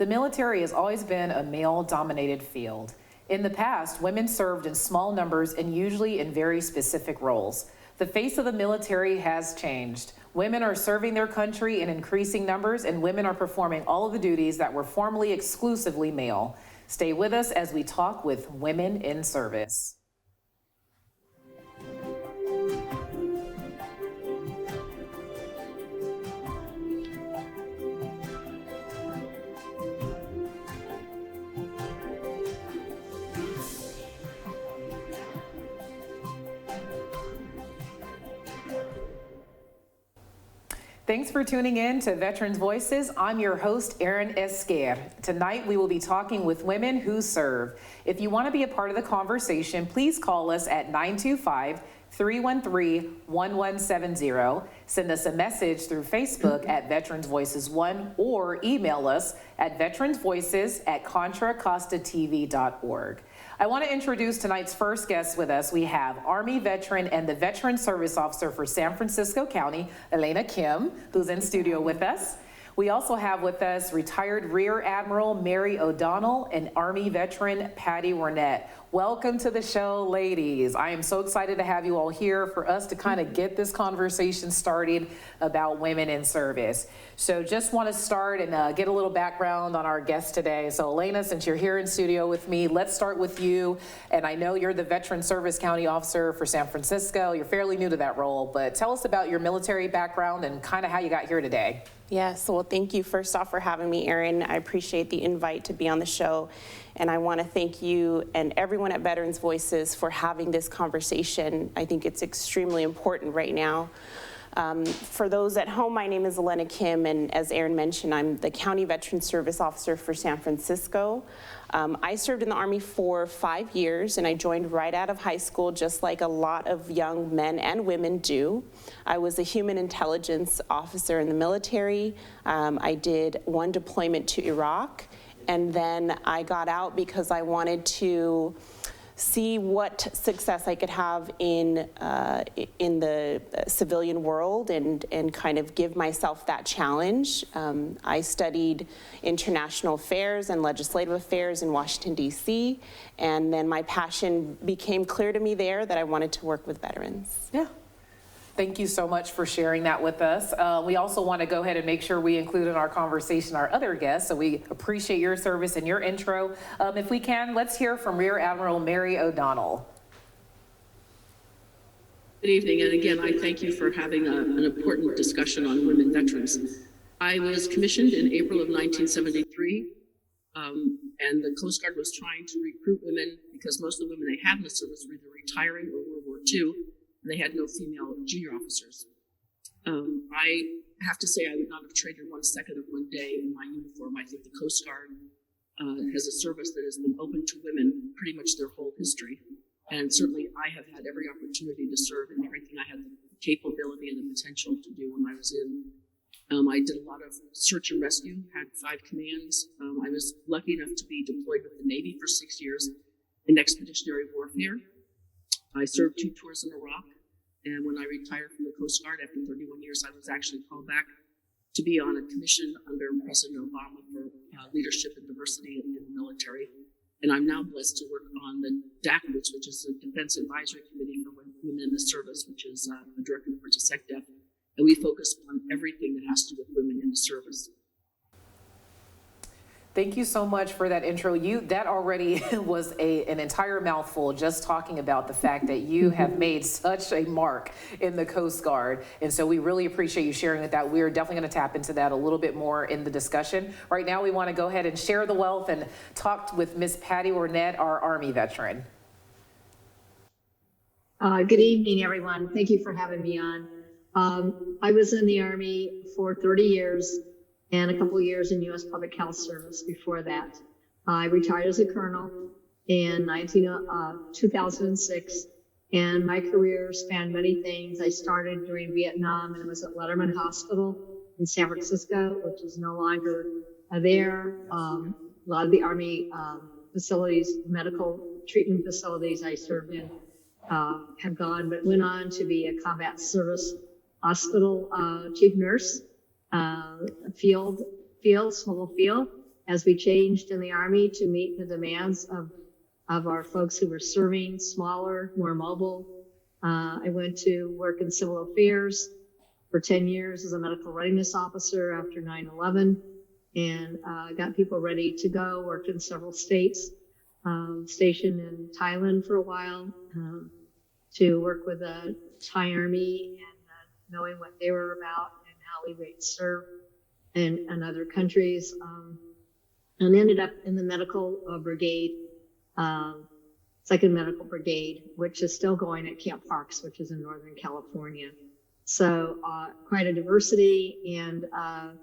The military has always been a male-dominated field. In the past, women served in small numbers and usually in very specific roles. The face of the military has changed. Women are serving their country in increasing numbers, and women are performing all of the duties that were formerly exclusively male. Stay with us as we talk with women in service. Thanks for tuning in to Veterans Voices. I'm your host, Erin Esquer. Tonight, we will be talking with women who serve. If you want to be a part of the conversation, please call us at 925-313-1170. Send us a message through Facebook at Veterans Voices 1 or email us at veteransvoices@contracostatv.org. I want to introduce tonight's first guest with us. We have Army veteran and the Veteran Service Officer for San Francisco County, Elena Kim, who's in studio with us. We also have with us retired Rear Admiral Mary O'Donnell and Army veteran Patty Wernet. Welcome to the show, ladies. I am so excited to have you all here for us to kind of get this conversation started about women in service. So just want to start and get a little background on our guest today. So Elena, since you're here in studio with me, let's start with you. And I know you're the Veteran Service County Officer for San Francisco. You're fairly new to that role, but tell us about your military background and kind of how you got here today. Yes, well, thank you first off for having me, Erin. I appreciate the invite to be on the show. And I want to thank you and everyone at Veterans Voices for having this conversation. I think it's extremely important right now. For those at home, my name is Elena Kim, and as Erin mentioned, I'm the County Veteran Service Officer for San Francisco. I served in the Army for 5 years, and I joined right out of high school, just like a lot of young men and women do. I was a human intelligence officer in the military. I did one deployment to Iraq, and then I got out because I wanted to see what success I could have in the civilian world and kind of give myself that challenge. I studied international affairs and legislative affairs in Washington, D.C., and then my passion became clear to me there that I wanted to work with veterans. Yeah. Thank you so much for sharing that with us. We also want to go ahead and make sure we include in our conversation our other guests, so we appreciate your service and your intro. If we can, let's hear from Rear Admiral Mary O'Donnell. Good evening, and again, I thank you for having an important discussion on women veterans. I was commissioned in April of 1973, and the Coast Guard was trying to recruit women because most of the women they had in the service were either retiring or World War II. They had no female junior officers. I have to say I would not have traded 1 second of one day in my uniform. I think the Coast Guard has a service that has been open to women pretty much their whole history. And certainly I have had every opportunity to serve in everything I had the capability and the potential to do when I was in. I did a lot of search and rescue, had 5 commands. I was lucky enough to be deployed with the Navy for 6 years in expeditionary warfare. I served 2 tours in Iraq, and when I retired from the Coast Guard after 31 years, I was actually called back to be on a commission under President Obama for leadership and diversity in the military. And I'm now blessed to work on the DACWITS, which is the Defense Advisory Committee for Women in the Service, which is a direct report to SecDef. And we focus on everything that has to do with women in the service. Thank you so much for that intro. That already was an entire mouthful, just talking about the fact that you have made such a mark in the Coast Guard. And so we really appreciate you sharing that. We are definitely going to tap into that a little bit more in the discussion. Right now, we want to go ahead and share the wealth and talk with Miss Patty Wernet, our Army veteran. Good evening, everyone. Thank you for having me on. I was in the Army for 30 years. And a couple of years in U.S. Public Health Service before that. I retired as a colonel in 2006, and my career spanned many things. I started during Vietnam, and it was at Letterman Hospital in San Francisco, which is no longer there. A lot of the Army facilities, medical treatment facilities I served in have gone, but went on to be a combat service hospital chief nurse, small field, as we changed in the Army to meet the demands of our folks who were serving, smaller, more mobile. I went to work in civil affairs for 10 years as a medical readiness officer after 9/11, and got people ready to go, worked in several states, stationed in Thailand for a while to work with the Thai Army and knowing what they were about and how we would serve in other countries, and ended up in the medical brigade, 2nd Medical Brigade, which is still going at Camp Parks, which is in Northern California. So quite a diversity. And a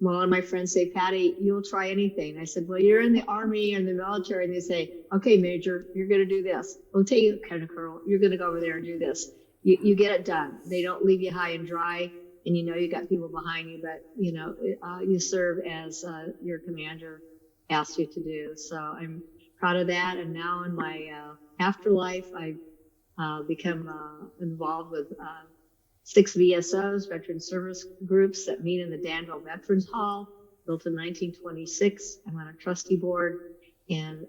lot of my friends say, Patty, you'll try anything. I said, well, you're in the Army or in the military. And they say, okay, Major, you're going to do this. We'll take you, Colonel, you're going to go over there and do this. You get it done. They don't leave you high and dry. And you know you got people behind you, but you serve as your commander asked you to do. So I'm proud of that. And now in my afterlife, I've become involved with 6 VSOs, veteran service groups that meet in the Danville Veterans Hall, built in 1926. I'm on a trustee board, and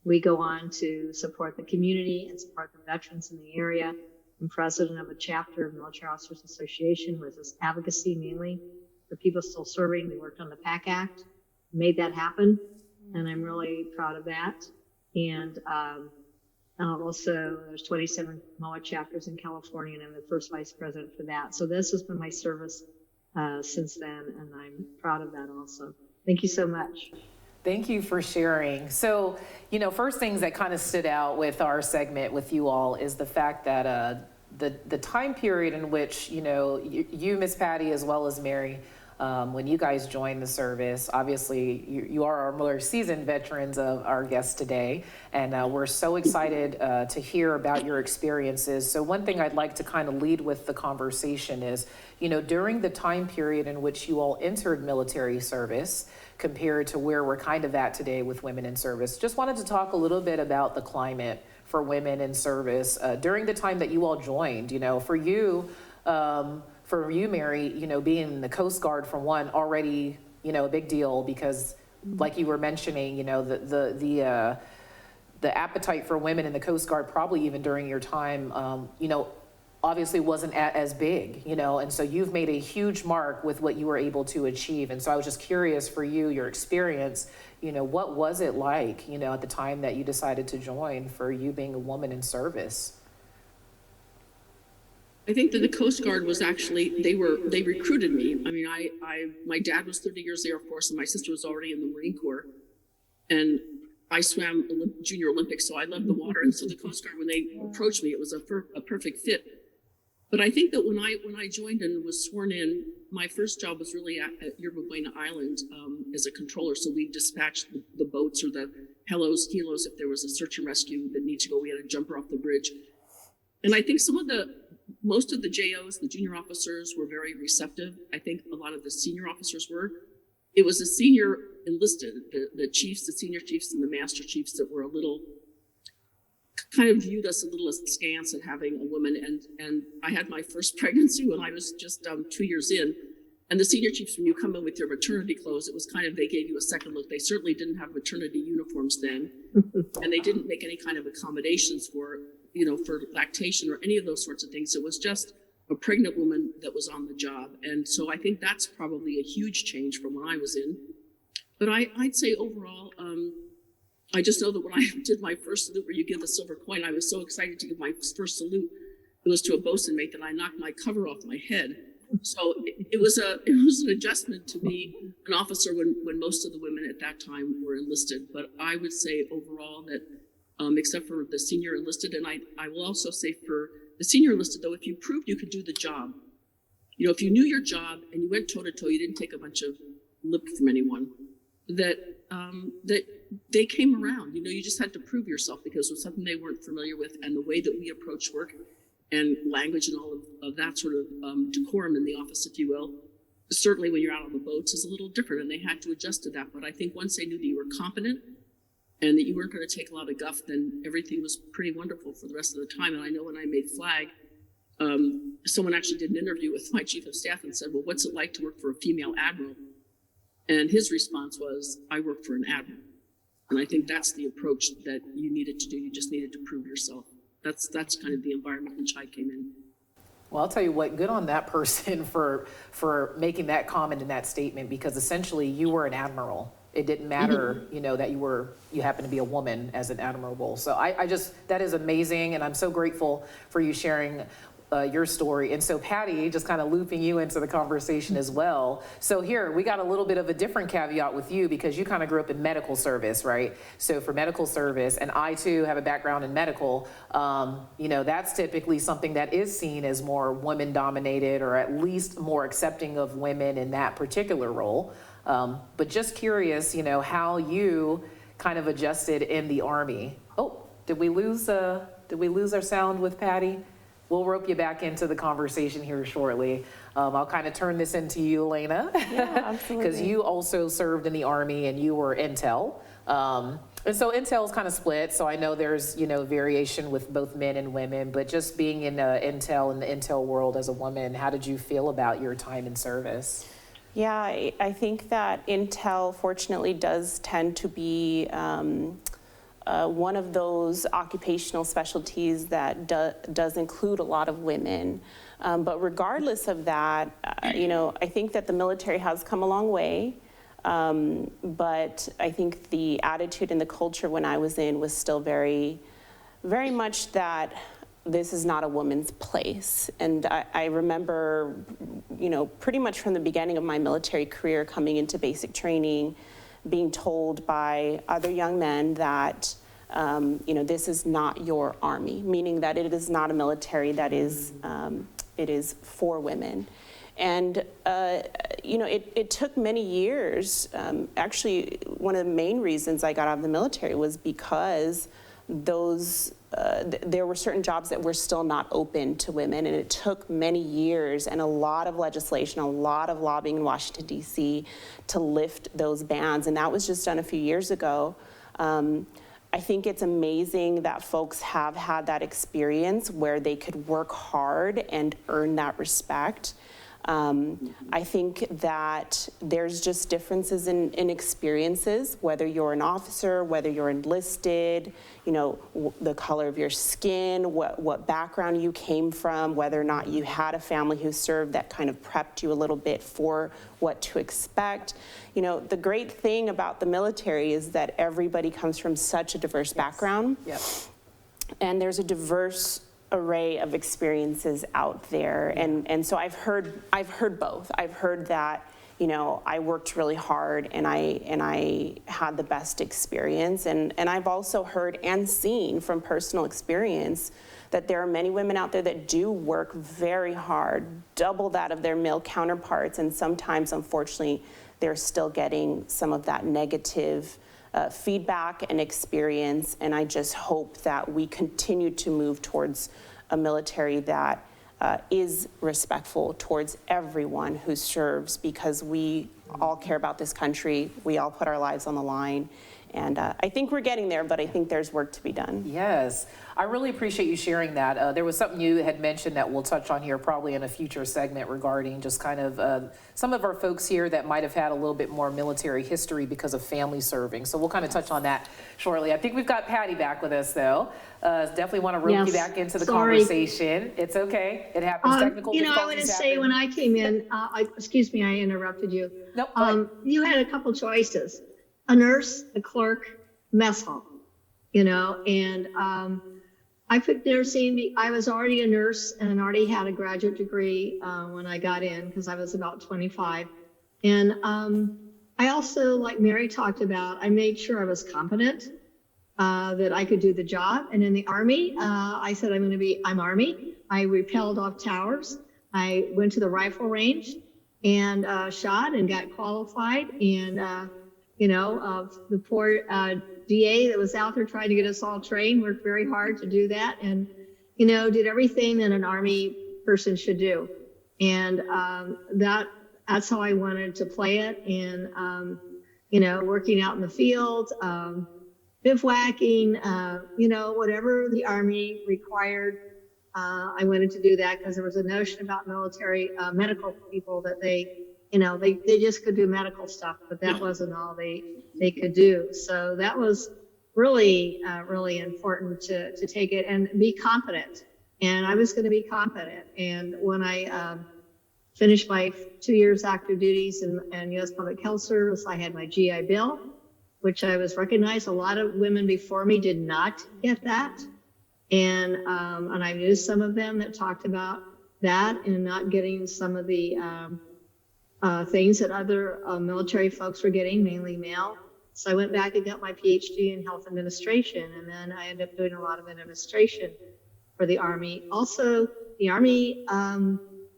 we go on to support the community and support the veterans in the area. I'm president of a chapter of Military Officers Association, with this advocacy mainly for people still serving. We worked on the PAC Act, made that happen, and I'm really proud of that. And also, there's 27 MOA chapters in California, and I'm the first vice president for that. So this has been my service since then, and I'm proud of that also. Thank you so much. Thank you for sharing. So, first things that kind of stood out with our segment with you all is the fact that the time period in which, you, Miss Patty, as well as Mary, when you guys joined the service, obviously you are our more seasoned veterans of our guests today, and we're so excited to hear about your experiences. So one thing I'd like to kind of lead with the conversation is, during the time period in which you all entered military service, compared to where we're kind of at today with women in service, just wanted to talk a little bit about the climate for women in service during the time that you all joined. For you, Mary, being in the Coast Guard, for one, already, a big deal, because like you were mentioning, the appetite for women in the Coast Guard, probably even during your time, obviously wasn't as big, and so you've made a huge mark with what you were able to achieve. And so I was just curious for you, your experience, what was it like, at the time that you decided to join, for you being a woman in service? I think that the Coast Guard was actually, they recruited me. I mean, my dad was 30 years Air Force, and my sister was already in the Marine Corps. And I swam Junior Olympics, so I loved the water. And so the Coast Guard, when they approached me, it was a perfect fit. But I think that when I joined and was sworn in, my first job was really at Yerba Buena Island as a controller. So we dispatched the boats or the helos, if there was a search and rescue that needed to go. We had a jumper off the bridge. And I think most of the JOs, the junior officers, were very receptive. I think a lot of the senior officers were. It was the senior enlisted, the chiefs, the senior chiefs, and the master chiefs that were a little, kind of viewed us a little askance at having a woman. And I had my first pregnancy when I was just 2 years in. And the senior chiefs, when you come in with your maternity clothes, it was kind of, they gave you a second look. They certainly didn't have maternity uniforms then. And they didn't make any kind of accommodations for lactation or any of those sorts of things. It was just a pregnant woman that was on the job. And so I think that's probably a huge change from when I was in. But I'd say overall, I just know that when I did my first salute where you give the silver coin, I was so excited to give my first salute. It was to a bosun mate that I knocked my cover off my head. So it was an adjustment to be an officer when most of the women at that time were enlisted. But I would say overall that except for the senior enlisted, and I will also say for the senior enlisted, though, if you proved you could do the job, if you knew your job and you went toe to toe, you didn't take a bunch of lip from anyone, that they came around. You just had to prove yourself because it was something they weren't familiar with, and the way that we approach work and language and all of that sort of decorum in the office, if you will, certainly when you're out on the boats is a little different, and they had to adjust to that. But I think once they knew that you were competent and that you weren't going to take a lot of guff, then everything was pretty wonderful for the rest of the time. And I know when I made flag, someone actually did an interview with my chief of staff and said, well, what's it like to work for a female admiral? And his response was, I work for an admiral. And I think that's the approach that you needed to do. You just needed to prove yourself. That's kind of the environment in which I came in. Well, I'll tell you what, good on that person for making that comment and that statement, because essentially you were an admiral. It didn't matter, you know, that you happen to be a woman as an admiral. So I just, that is amazing. And I'm so grateful for you sharing your story. And so Patty, just kind of looping you into the conversation as well. So here, we got a little bit of a different caveat with you, because you kind of grew up in medical service, right? So for medical service, and I too have a background in medical, you know, that's typically something that is seen as more women dominated, or at least more accepting of women in that particular role. But just curious, you know, how you kind of adjusted in the Army. Oh, did we lose our sound with Patty? We'll rope you back into the conversation here shortly. I'll kind of turn this into you, Elena. Yeah, absolutely. Because you also served in the Army and you were intel. And so intel is kind of split. So I know there's, you know, variation with both men and women, but just being in intel, in the intel world as a woman, how did you feel about your time in service? Yeah, I think that intel, fortunately, does tend to be one of those occupational specialties that does include a lot of women. But regardless of that, you know, I think that the military has come a long way. But I think the attitude and the culture when I was in was still very, very much that this is not a woman's place. And I remember, you know, pretty much from the beginning of my military career, coming into basic training, being told by other young men that, you know, this is not your Army, meaning that it is not a military that is, it is for women. And, you know, it took many years. Actually, one of the main reasons I got out of the military was because there were certain jobs that were still not open to women, and it took many years and a lot of legislation, a lot of lobbying in Washington, D.C. to lift those bans, and that was just done a few years ago. I think it's amazing that folks have had that experience where they could work hard and earn that respect. I think that there's just differences in experiences, whether you're an officer, whether you're enlisted, you know, the color of your skin, what background you came from, whether or not you had a family who served that kind of prepped you a little bit for what to expect. You know, the great thing about the military is that everybody comes from such a diverse background. Yep. And there's a diverse array of experiences out there, and so I've heard both. I've heard that, you know, I worked really hard and I had the best experience, and I've also heard and seen from personal experience that there are many women out there that do work very hard, double that of their male counterparts, and sometimes, unfortunately, they're still getting some of that negative feedback and experience, and I just hope that we continue to move towards a military that is respectful towards everyone who serves, because we all care about this country, we all put our lives on the line, and I think we're getting there, but I think there's work to be done. Yes, I really appreciate you sharing that. There was something you had mentioned that we'll touch on here probably in a future segment regarding just kind of some of our folks here that might have had a little bit more military history because of family serving. So we'll kind of touch on that shortly. I think we've got Patty back with us though. Definitely want to rope you back into the conversation. It's okay. It happens. Technical you know, I difficulties want to happen. say when I came in, excuse me, I interrupted you. Nope. You had a couple choices: a nurse, a clerk, mess hall. You know, and I picked nursing. I was already a nurse and already had a graduate degree when I got in, because I was about 25. And I also, like Mary talked about, I made sure I was competent, that I could do the job. And in the Army, I said, I'm Army. I rappelled off towers. I went to the rifle range and shot and got qualified. And, you know, the poor DA that was out there trying to get us all trained worked very hard to do that, and, you know, did everything that an Army person should do. And that's how I wanted to play it. And, you know, working out in the field, bivouacking, you know, whatever the Army required, I wanted to do that, because there was a notion about military medical people that they they just could do medical stuff, but that wasn't all they could do. So that was really, really important to take it and be competent. And I was going to be competent. And when I finished my 2 years active duties in U.S. Public Health Service, I had my GI Bill, which I was recognized. A lot of women before me did not get that. And I knew some of them that talked about that and not getting some of the things that other military folks were getting, mainly male. So I went back and got my PhD in health administration, and then I ended up doing a lot of administration for the Army. Also, the Army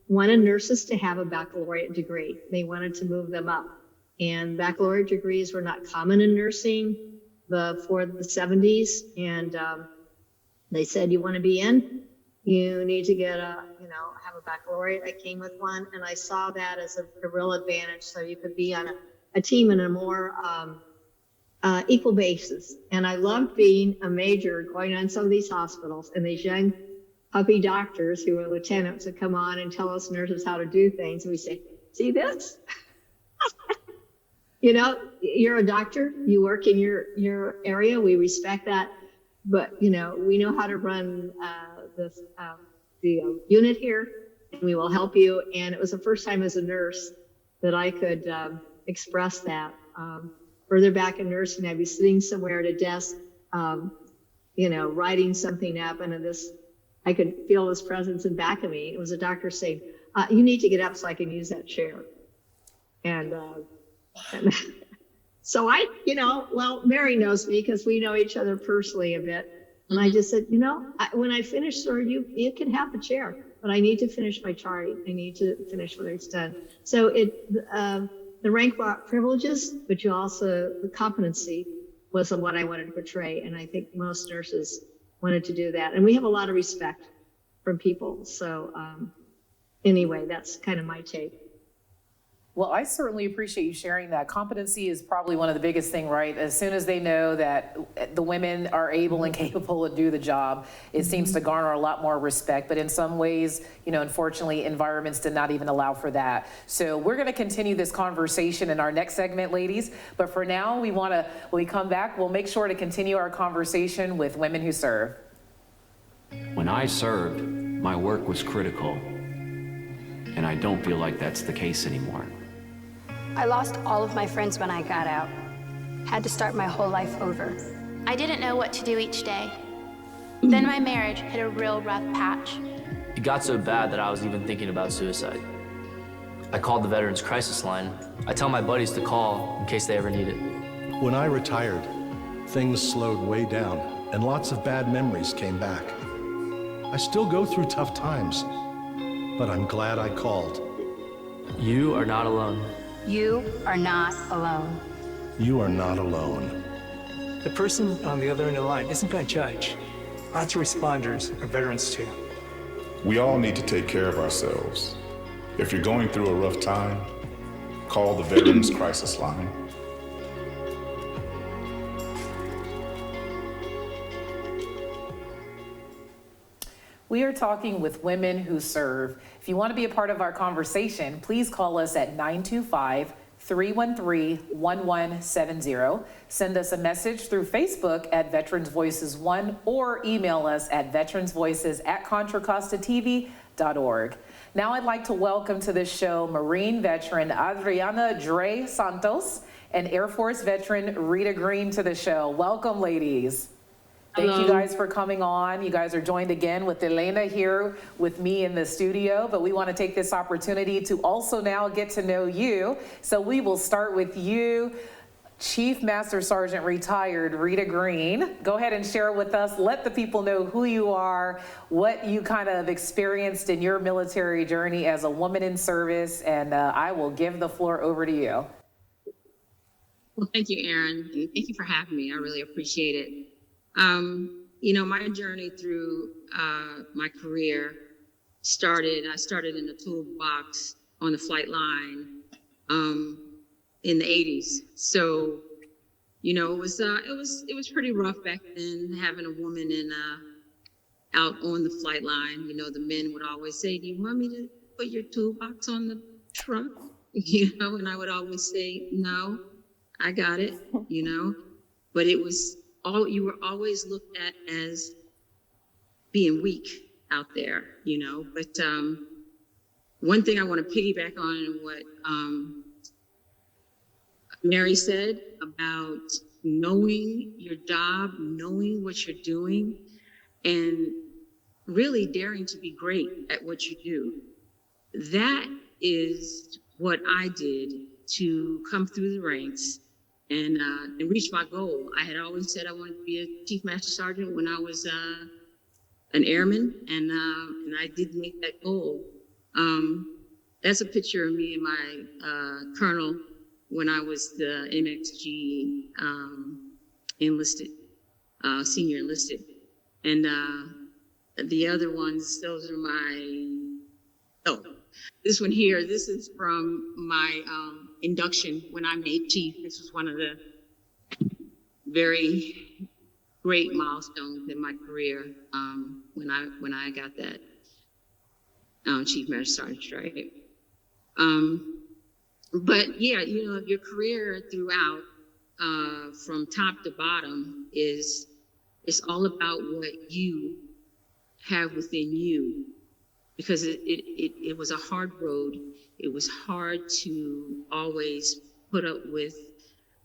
wanted nurses to have a baccalaureate degree. They wanted to move them up. And baccalaureate degrees were not common in nursing before the 70s. And they said, you want to be in? You need to get have a baccalaureate. I came with one, and I saw that as a real advantage. So you could be on a team in a more equal basis. And I loved being a major, going on some of these hospitals, and these young puppy doctors who were lieutenants would come on and tell us nurses how to do things. And we say, see this? You're a doctor, you work in your area, we respect that. But, we know how to run the unit here, and we will help you. And it was the first time as a nurse that I could express that. Further back in nursing, I'd be sitting somewhere at a desk, writing something up, and I could feel this presence in back of me. It was a doctor saying, you need to get up so I can use that chair. And so Mary knows me because we know each other personally a bit. And I just said, when I finish, sir, you can have the chair, but I need to finish my charting. I need to finish what it's done. So the rank brought privileges, but the competency was what I wanted to portray. And I think most nurses wanted to do that. And we have a lot of respect from people. So anyway, that's kind of my take. Well, I certainly appreciate you sharing that. Competency is probably one of the biggest things, right? As soon as they know that the women are able and capable to do the job, it seems to garner a lot more respect. But in some ways, unfortunately, environments did not even allow for that. So we're going to continue this conversation in our next segment, ladies. But for now, when we come back, we'll make sure to continue our conversation with women who serve. When I served, my work was critical. And I don't feel like that's the case anymore. I lost all of my friends when I got out. Had to start my whole life over. I didn't know what to do each day. Then my marriage hit a real rough patch. It got so bad that I was even thinking about suicide. I called the Veterans Crisis Line. I tell my buddies to call in case they ever need it. When I retired, things slowed way down and lots of bad memories came back. I still go through tough times, but I'm glad I called. You are not alone. You are not alone. You are not alone. The person on the other end of the line isn't going to judge. Lots of responders are veterans too. We all need to take care of ourselves. If you're going through a rough time, call the Veterans Crisis Line. We are talking with women who serve. If you want to be a part of our conversation, please call us at 925-313-1170. Send us a message through Facebook at Veterans Voices 1 or email us at veteransvoices@contracostatv.org. Now I'd like to welcome to the show Marine Veteran Adriana Santos and Air Force Veteran Rita Green to the show. Welcome, ladies. Thank you guys for coming on. You guys are joined again with Elena here with me in the studio, but we want to take this opportunity to also now get to know you. So we will start with you, Chief Master Sergeant Retired Rita Green. Go ahead and share with us. Let the people know who you are, what you kind of experienced in your military journey as a woman in service, and I will give the floor over to you. Well, thank you, Erin, and thank you for having me. I really appreciate it. My journey through my career I started in the toolbox on the flight line in the 80s. So, it was pretty rough back then having a woman out on the flight line. The men would always say, "Do you want me to put your toolbox on the trunk?" and I would always say, no, I got it, but it was you were always looked at as being weak out there, but one thing I want to piggyback on what Mary said about knowing your job, knowing what you're doing, and really daring to be great at what you do. That is what I did to come through the ranks and reach my goal. I had always said I wanted to be a Chief Master Sergeant when I was an airman, and I did make that goal. That's a picture of me and my colonel when I was the MXG enlisted, senior enlisted. And the other ones, those are this one here, this is from my induction when I made chief. This was one of the very great milestones in my career when I got that Chief Master Sergeant stripe. But yeah, your career throughout, from top to bottom, is all about what you have within you, because it was a hard road. It was hard to always put up with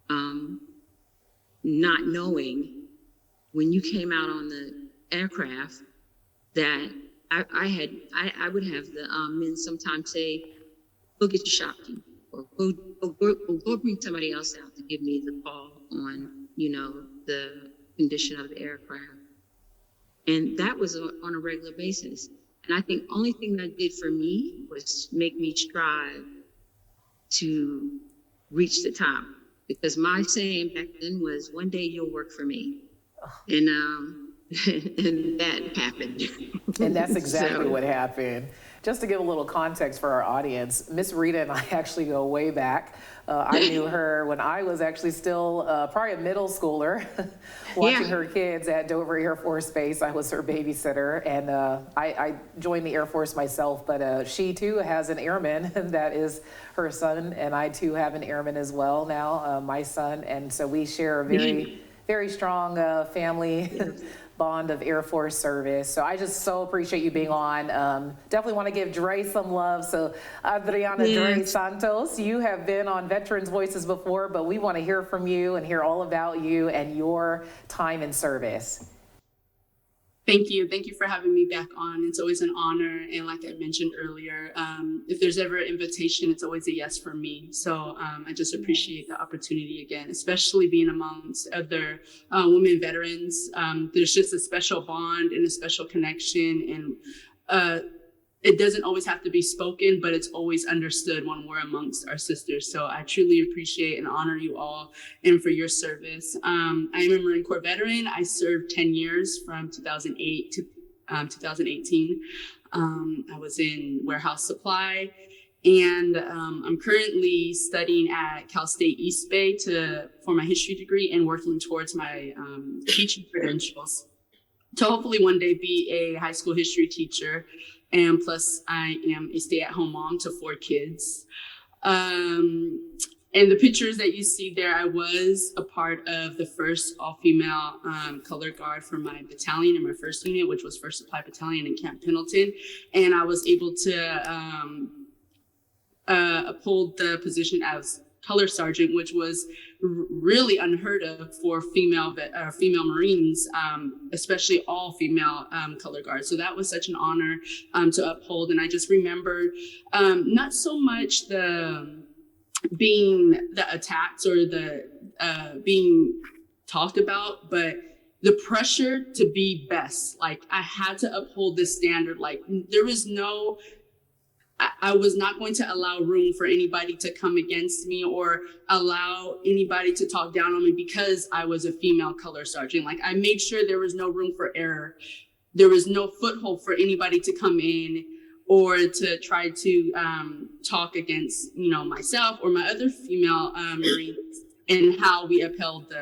not knowing when you came out on the aircraft that I would have the men sometimes say, go get your shop key, or go bring somebody else out to give me the call on, the condition of the aircraft. And that was on a regular basis. And I think only thing that did for me was make me strive to reach the top. Because my saying back then was, one day you'll work for me. And and that happened. And that's exactly what happened. Just to give a little context for our audience, Miss Rita and I actually go way back. I knew her when I was actually still probably a middle schooler, watching her kids at Dover Air Force Base. I was her babysitter, and I joined the Air Force myself, but she too has an airman that is her son, and I too have an airman as well now, my son, and so we share a very, very strong family bond of Air Force service. So I just so appreciate you being on. Definitely want to give Dre some love. So Adriana Dre Santos, you have been on Veterans Voices before, but we want to hear from you and hear all about you and your time in service. Thank you. Thank you for having me back on. It's always an honor. And like I mentioned earlier, if there's ever an invitation, it's always a yes for me. So I just appreciate the opportunity again, especially being amongst other women veterans. There's just a special bond and a special connection. And it doesn't always have to be spoken, but it's always understood when we're amongst our sisters. So I truly appreciate and honor you all and for your service. I am a Marine Corps veteran. I served 10 years from 2008 to 2018. I was in warehouse supply, and I'm currently studying at Cal State East Bay for my history degree and working towards my teaching credentials to hopefully one day be a high school history teacher. And plus, I am a stay-at-home mom to 4 kids. And the pictures that you see there, I was a part of the first all-female color guard for my battalion in my first unit, which was 1st Supply Battalion in Camp Pendleton. And I was able to uphold the position as color sergeant, which was really unheard of for female Marines, especially all female color guards. So that was such an honor to uphold. And I just remembered not so much the attacks or the being talked about, but the pressure to be best. Like, I had to uphold this standard. Like, there was no, I was not going to allow room for anybody to come against me or allow anybody to talk down on me because I was a female color sergeant. Like, I made sure there was no room for error. There was no foothold for anybody to come in or to try to talk against, myself or my other female Marines and how we upheld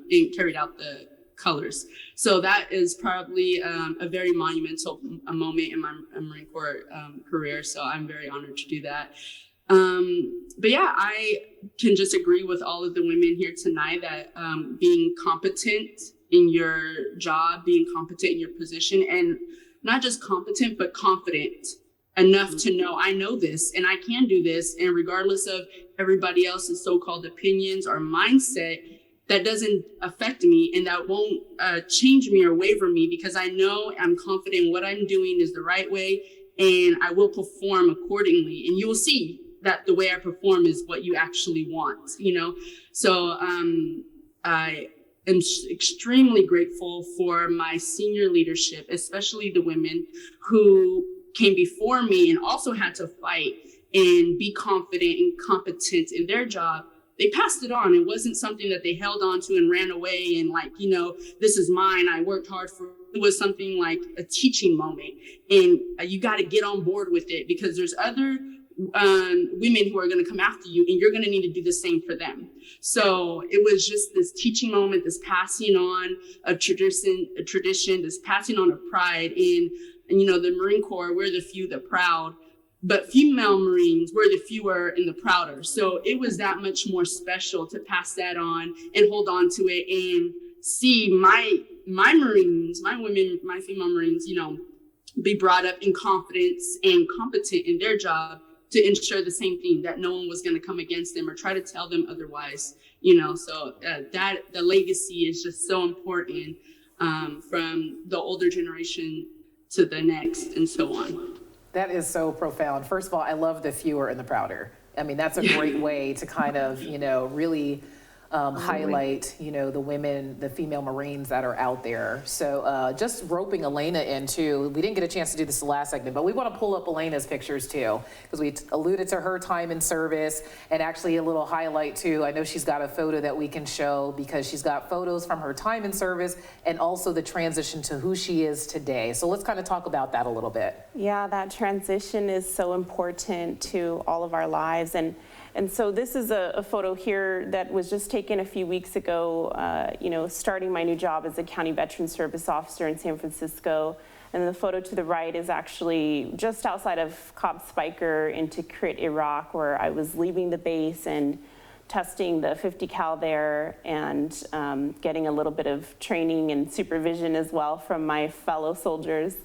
and carried out the colors. So that is probably a very monumental moment in my Marine Corps career. So I'm very honored to do that. But yeah, I can just agree with all of the women here tonight that being competent in your job, being competent in your position, and not just competent, but confident enough to know, I know this and I can do this. And regardless of everybody else's so-called opinions or mindset, that doesn't affect me and that won't change me or waver me, because I know I'm confident what I'm doing is the right way and I will perform accordingly. And you will see that the way I perform is what you actually want, you know? So I am extremely grateful for my senior leadership, especially the women who came before me and also had to fight and be confident and competent in their job. They passed it on. It wasn't something that they held on to and ran away and like, you know, this is mine, I worked hard for it. It was something like a teaching moment. And you got to get on board with it, because there's other women who are going to come after you and you're going to need to do the same for them. So it was just this teaching moment, this passing on of tradition, this passing on of pride. And you know, the Marine Corps, we're the few, the proud, but female Marines, we're the fewer and the prouder. So it was that much more special to pass that on and hold on to it and see my Marines, my women, my female Marines, you know, be brought up in confidence and competent in their job to ensure the same thing, that no one was going to come against them or try to tell them otherwise, you know. So that the legacy is just so important from the older generation to the next and so on. That is so profound. First of all, I love the fewer and the prouder. I mean, that's a great way to kind of, you know, really highlight, you know, the women, the female Marines that are out there. So just roping Elena in too. We didn't get a chance to do this the last segment, but we want to pull up Elena's pictures too, because we alluded to her time in service, and actually a little highlight too. I know she's got a photo that we can show, because she's got photos from her time in service and also the transition to who she is today. So let's kind of talk about that a little bit. Yeah, that transition is so important to all of our lives. And so this is a photo here that was just taken a few weeks ago, you know, starting my new job as a county veteran service officer in San Francisco. And the photo to the right is actually just outside of Cop Spiker in Tikrit, Iraq, where I was leaving the base and testing the 50 cal there, and getting a little bit of training and supervision as well from my fellow soldiers.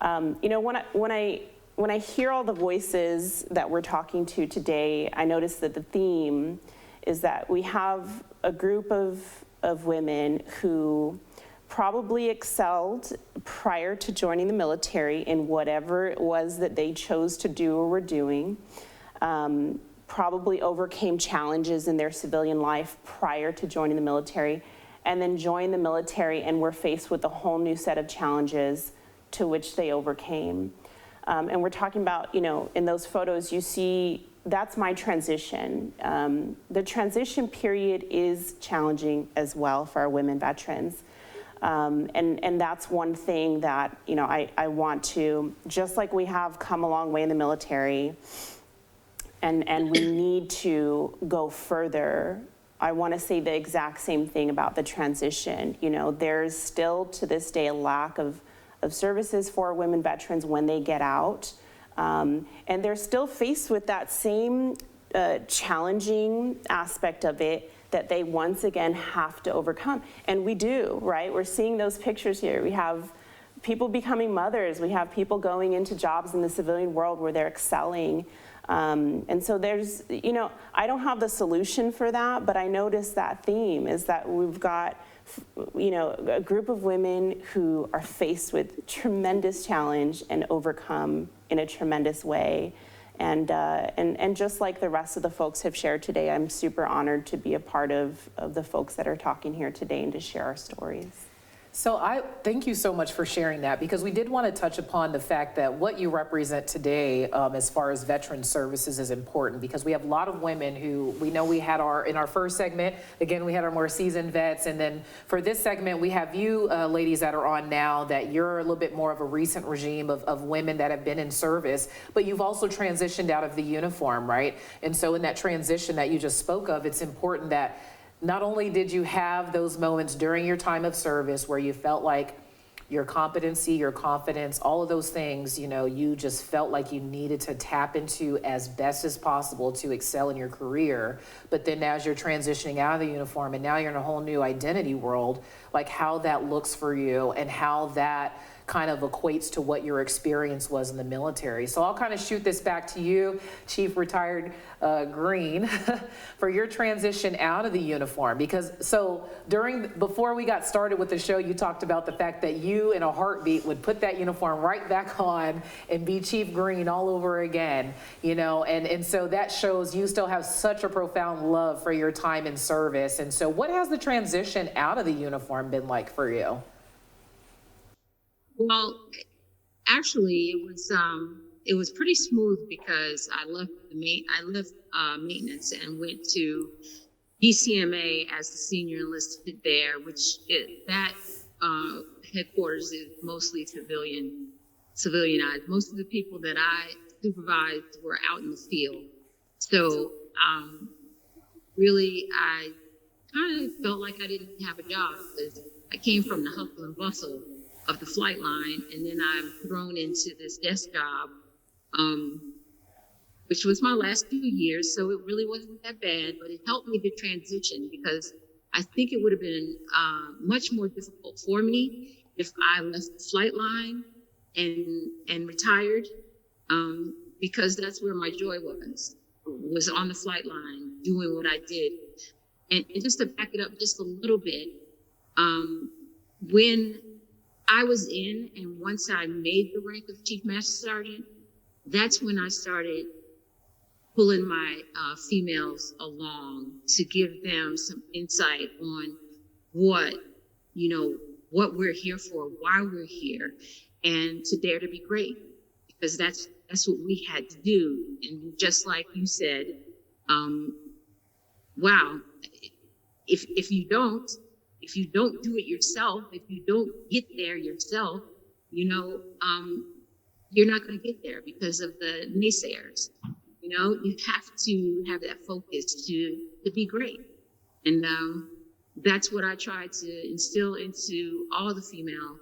You know, when I hear all the voices that we're talking to today, I notice that the theme is that we have a group of women who probably excelled prior to joining the military in whatever it was that they chose to do or were doing, probably overcame challenges in their civilian life prior to joining the military, and then joined the military and were faced with a whole new set of challenges to which they overcame. And we're talking about, you know, in those photos, you see, that's my transition. The transition period is challenging as well for our women veterans. And that's one thing that, you know, I want to, just like we have come a long way in the military, and we need to go further, I want to say the exact same thing about the transition. You know, there's still to this day a lack of services for women veterans when they get out. And they're still faced with that same challenging aspect of it that they once again have to overcome. And we do, right? We're seeing those pictures here. We have people becoming mothers. We have people going into jobs in the civilian world where they're excelling. And so there's, you know, I don't have the solution for that, but I notice that theme is that we've got, you know, a group of women who are faced with tremendous challenge and overcome in a tremendous way. And just like the rest of the folks have shared today, I'm super honored to be a part of the folks that are talking here today and to share our stories. So I thank you so much for sharing that, because we did want to touch upon the fact that what you represent today as far as veteran services is important, because we have a lot of women who we know we had in our first segment, again, we had our more seasoned vets. And then for this segment, we have you ladies that are on now, that you're a little bit more of a recent regime of women that have been in service, but you've also transitioned out of the uniform, right? And so in that transition that you just spoke of, it's important that not only did you have those moments during your time of service where you felt like your competency, your confidence, all of those things, you know, you just felt like you needed to tap into as best as possible to excel in your career. But then as you're transitioning out of the uniform and now you're in a whole new identity world, like how that looks for you and how that kind of equates to what your experience was in the military. So I'll kind of shoot this back to you, Chief Retired Green, for your transition out of the uniform. Because before we got started with the show, you talked about the fact that you in a heartbeat would put that uniform right back on and be Chief Green all over again, you know, and so that shows you still have such a profound love for your time in service. And so what has the transition out of the uniform been like for you? Well, actually, it was pretty smooth because I left maintenance and went to DCMA as the senior enlisted there, that headquarters is mostly civilianized. Most of the people that I supervised were out in the field, so really I kind of felt like I didn't have a job because I came from the hustle and bustle of the flight line, and then I'm thrown into this desk job, which was my last few years, so it really wasn't that bad, but it helped me to transition because I think it would have been much more difficult for me if I left the flight line and retired, because that's where my joy was on the flight line, doing what I did. And just to back it up just a little bit, when I was in, and once I made the rank of Chief Master Sergeant, that's when I started pulling my females along to give them some insight on what we're here for, why we're here, and to dare to be great, because that's what we had to do. And just like you said, wow, if you don't do it yourself, if you don't get there yourself, you're not going to get there because of the naysayers. You have to have that focus to be great. And that's what I try to instill into all the female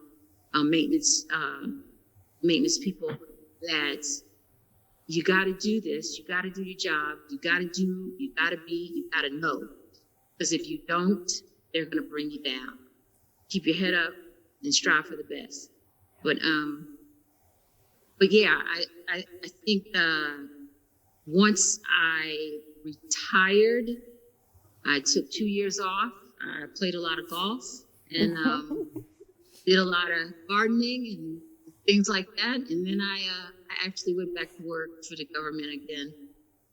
maintenance people, that you got to do this, you got to do your job, you got to know. Because if you don't, they're going to bring you down. Keep your head up and strive for the best. But yeah, I think once I retired, I took 2 years off. I played a lot of golf and did a lot of gardening and things like that. And then I actually went back to work for the government again.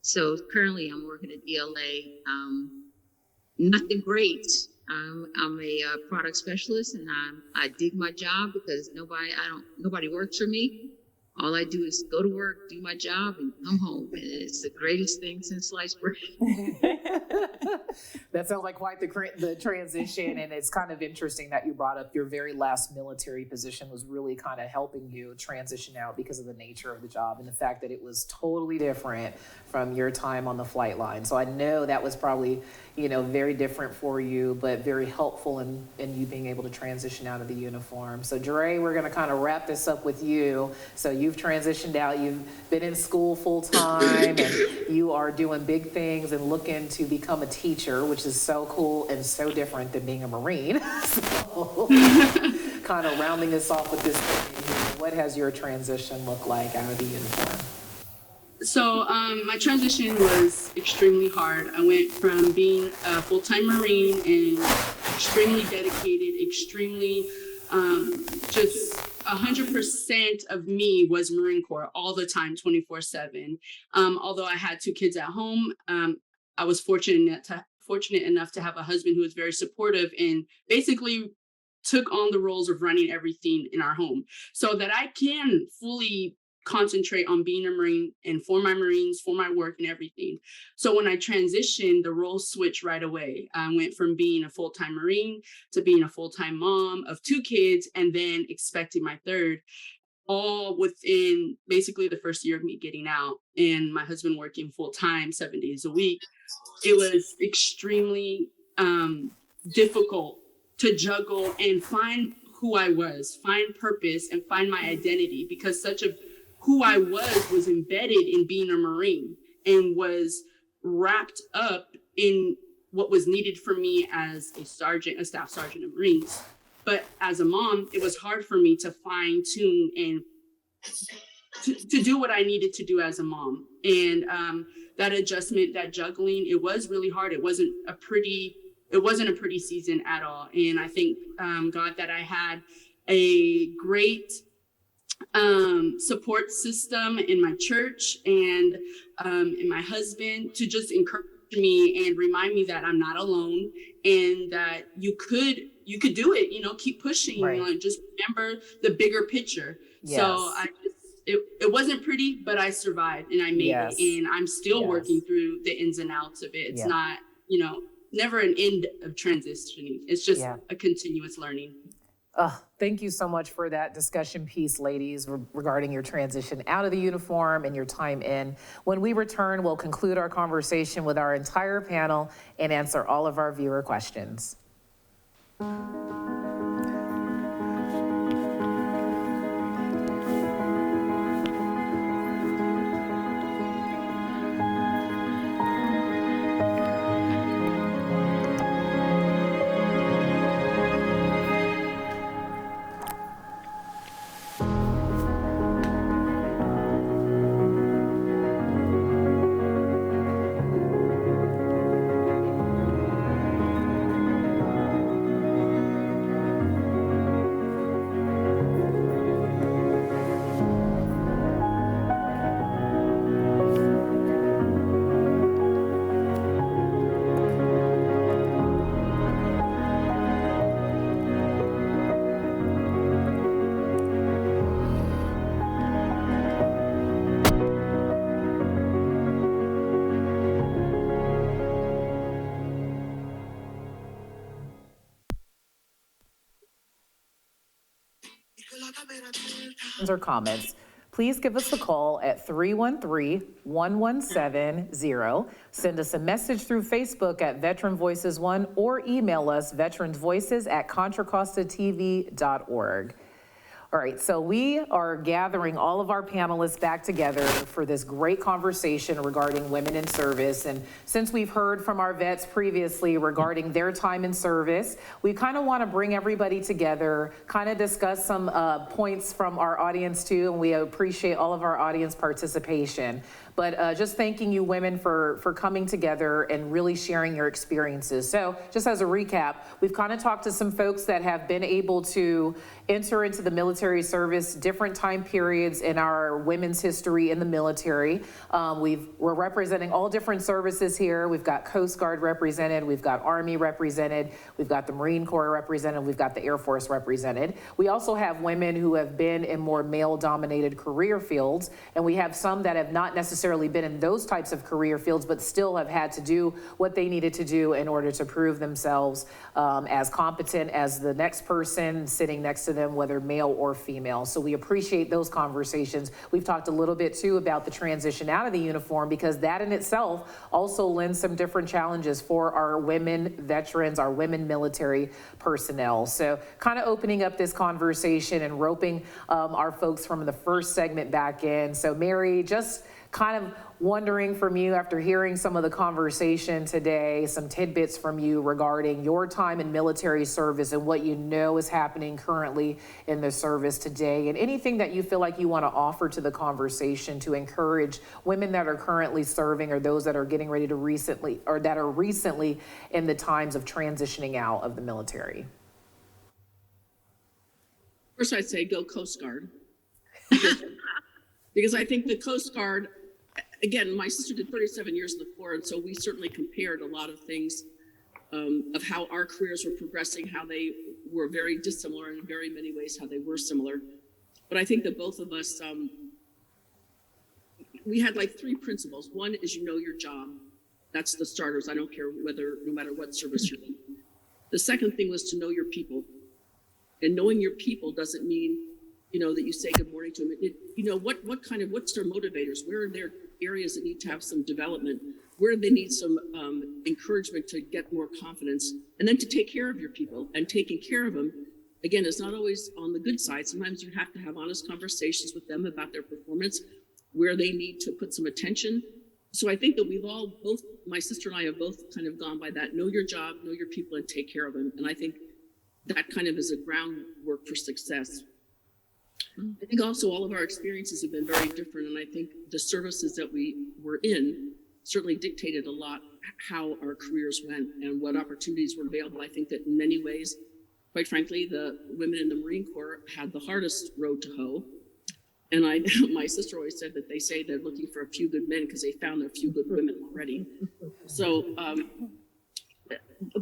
So currently I'm working at DLA. Nothing great. I'm a product specialist, and I dig my job because nobody works for me. All I do is go to work, do my job, and come home. And it's the greatest thing since sliced bread. That sounds like quite the transition, and it's kind of interesting that you brought up your very last military position was really kind of helping you transition out because of the nature of the job and the fact that it was totally different from your time on the flight line. So I know that was probably, very different for you, but very helpful in you being able to transition out of the uniform. So Dre, we're going to kind of wrap this up with you. So you've transitioned out, you've been in school full time, and you are doing big things and looking to become a teacher, which is so cool and so different than being a Marine. So kind of rounding this off with this, what has your transition looked like out of the uniform? So my transition was extremely hard. I went from being a full-time Marine and extremely dedicated, extremely just 100% of me was Marine Corps all the time, 24/7. Although I had 2 kids at home, I was fortunate enough to have a husband who was very supportive and basically took on the roles of running everything in our home so that I can fully concentrate on being a Marine and for my Marines, for my work and everything. So when I transitioned, the roles switched right away. I went from being a full-time Marine to being a full-time mom of 2 kids and then expecting my third, all within basically the first year of me getting out and my husband working full-time 7 days a week. It was extremely difficult to juggle and find who I was, find purpose, and find my identity, because such of who I was embedded in being a Marine and was wrapped up in what was needed for me as a sergeant, a staff sergeant of Marines. But as a mom, it was hard for me to fine tune and to do what I needed to do as a mom. And that adjustment, that juggling, it was really hard. It wasn't a pretty season at all. And I thank God that I had a great support system in my church and in my husband to just encourage me and remind me that I'm not alone and that you could do it, you know, keep pushing, Right. you know, just remember the bigger picture. Yes. So it wasn't pretty, but I survived and I made Yes. it, and I'm still Yes. working through the ins and outs of it. It's Yeah. not, you know, never an end of transitioning. It's just Yeah. a continuous learning. Thank you so much for that discussion piece, ladies, regarding your transition out of the uniform and your time in. When we return, we'll conclude our conversation with our entire panel and answer all of our viewer questions. Or comments, please give us a call at 313-1170. Send us a message through Facebook at Veteran Voices 1 or email us veteranvoices@contracostatv.org. All right, so we are gathering all of our panelists back together for this great conversation regarding women in service. And since we've heard from our vets previously regarding their time in service, we kind of want to bring everybody together, kind of discuss some points from our audience too, and we appreciate all of our audience participation. But just thanking you women for coming together and really sharing your experiences. So just as a recap, we've kind of talked to some folks that have been able to enter into the military service, different time periods in our women's history in the military. We're representing all different services here. We've got Coast Guard represented, we've got Army represented, we've got the Marine Corps represented, we've got the Air Force represented. We also have women who have been in more male-dominated career fields, and we have some that have not necessarily been in those types of career fields, but still have had to do what they needed to do in order to prove themselves as competent as the next person sitting next to them, whether male or female. So we appreciate those conversations. We've talked a little bit too about the transition out of the uniform, because that in itself also lends some different challenges for our women veterans, our women military personnel. So kind of opening up this conversation and roping our folks from the first segment back in. So Mary, just kind of wondering from you, after hearing some of the conversation today, some tidbits from you regarding your time in military service and what you know is happening currently in the service today, and anything that you feel like you want to offer to the conversation to encourage women that are currently serving or those that are getting ready to recently in the times of transitioning out of the military. First, I'd say go Coast Guard. Because I think the Coast Guard, again, my sister did 37 years in the Corps, and so we certainly compared a lot of things of how our careers were progressing, how they were very dissimilar, and in very many ways how they were similar. But I think that both of us, we had like three principles. One is you know your job. That's the starters. I don't care no matter what service you're in. The second thing was to know your people. And knowing your people doesn't mean, you know, that you say good morning to them. What's their motivators? Where are their areas that need to have some development? Where do they need some encouragement to get more confidence? And then to take care of your people. And taking care of them again, it's not always on the good side. Sometimes you have to have honest conversations with them about their performance, where they need to put some attention. So I think that we've all, both my sister and I have both kind of gone by that, know your job, know your people, and take care of them. And I think that kind of is a groundwork for success. I think also all of our experiences have been very different, and I think the services that we were in certainly dictated a lot how our careers went and what opportunities were available. I think that in many ways, quite frankly, the women in the Marine Corps had the hardest road to hoe. And my sister always said that they say they're looking for a few good men because they found a few good women already. So,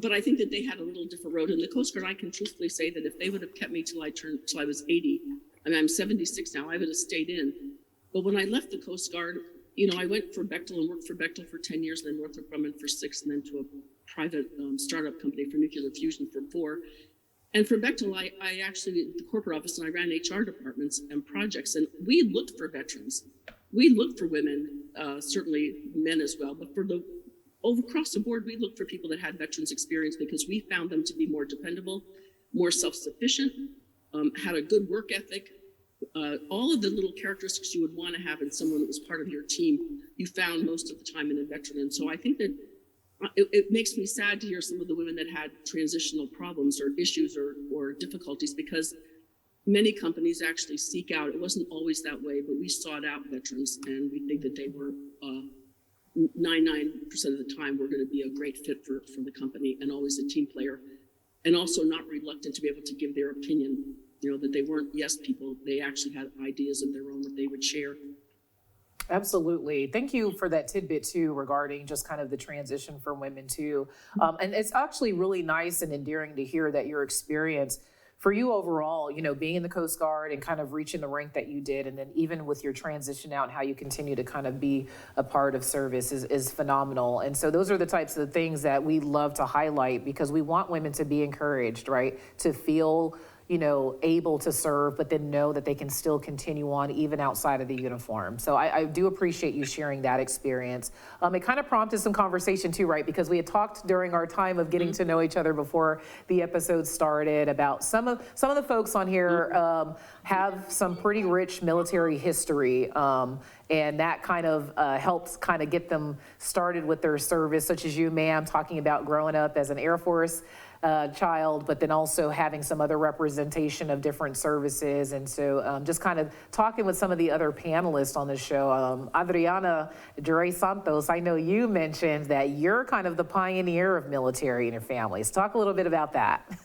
but I think that they had a little different road. In the Coast Guard, I can truthfully say that if they would have kept me till I was 80, I mean, I'm 76 now, I would have stayed in. But when I left the Coast Guard, you know, I went for Bechtel and worked for Bechtel for 10 years, then Northrop Grumman for 6, and then to a private startup company for nuclear fusion for 4. And for Bechtel, I actually, the corporate office, and I ran HR departments and projects, and we looked for veterans. We looked for women, certainly men as well, but across the board, we looked for people that had veterans experience because we found them to be more dependable, more self-sufficient, had a good work ethic. All of the little characteristics you would want to have in someone that was part of your team, you found most of the time in a veteran. And so I think that it makes me sad to hear some of the women that had transitional problems or issues or difficulties, because many companies actually seek out, it wasn't always that way, but we sought out veterans, and we think that they were 99% of the time were going to be a great fit for the company, and always a team player, and also not reluctant to be able to give their opinion. You know, that they weren't yes people, they actually had ideas of their own that they would share. Absolutely. Thank you for that tidbit too, regarding just kind of the transition for women too. And it's actually really nice and endearing to hear that your experience for you overall, you know, being in the Coast Guard and kind of reaching the rank that you did, and then even with your transition out, how you continue to kind of be a part of service is phenomenal. And so those are the types of things that we love to highlight, because we want women to be encouraged, right? To feel, you know, able to serve, but then know that they can still continue on even outside of the uniform. So I do appreciate you sharing that experience. It kind of prompted some conversation too, right? Because we had talked during our time of getting to know each other before the episode started about some of the folks on here have some pretty rich military history. And that kind of helps kind of get them started with their service, such as you, ma'am, talking about growing up as an Air Force child, but then also having some other representation of different services. And so just kind of talking with some of the other panelists on the show. Adriana Santos, I know you mentioned that you're kind of the pioneer of military in your family. So talk a little bit about that.